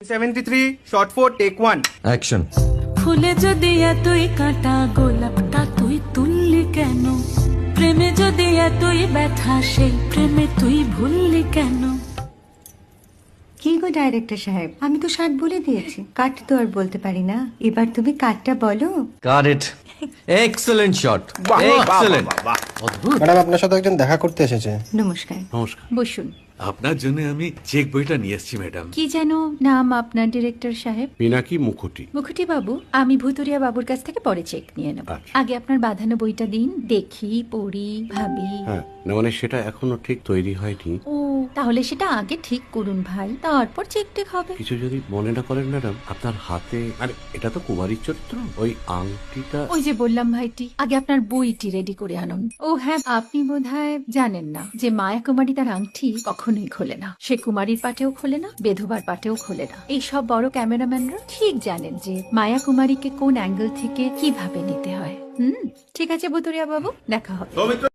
73 shot 4 take 1 action. ফুলে যদি এতই কাঁটা গোলাপটা তুই তুললি কেন? প্রেমে যদি এতই ব্যথা সেই প্রেমে তুই ভুললি কেন? কি গো ডাইরেক্টর সাহেব, আমি তো 60 বলে দিয়েছি, কাট তো আর বলতে পারি না। এবার তুমি কাটটা বলো। Got it. Excellent shot, excellent. অদ্ভুত। ম্যাডাম আপনার সাথে একজন দেখা করতে এসেছে। নমস্কার, নমস্কার। বসুন। আপনার জন্য আমি চেক বইটা নিয়ে এসেছি ম্যাডাম। কি যেন নাম আপনার ডিরেক্টর সাহেব? পিনাকি মুখোটি। মুখুটি বাবু, আমি ভুতুরিয়া বাবুর কাছ থেকে পরে চেক নিয়ে নেব। আচ্ছা। আগে আপনার বাঁধানো বইটা দিন, দেখি, পড়ি, ভাবি। হ্যাঁ, না মানে সেটা এখনো ঠিক তৈরি হয়নি। ও, তাহলে সেটা আগে ঠিক করুন ভাই, তারপর চেক টেক হবে। কিছু যদি মনে না করেন ম্যাডাম, আপনার হাতে আরে এটা তো কুমারীর চরিত্র, ওই আংটিটা। ওই যে বললাম ভাইটি, আগে আপনার বইটি রেডি করে আনুন। ও হ্যাঁ, আপনি বোধহয় জানেন না যে মায়া কুমারী তার আংটি কখনোই খোলে না। সে কুমারীর পাটেও খোলে না, বেধবার পাটেও খোলে না। এই সব বড় ক্যামেরাম্যানরা ঠিক জানেন যে মায়া কুমারীকে কোন অ্যাঙ্গেল থেকে কিভাবে নিতে হয়। ঠিক আছে ভুতুরিয়া বাবু, দেখা হবে। সৌমিত্র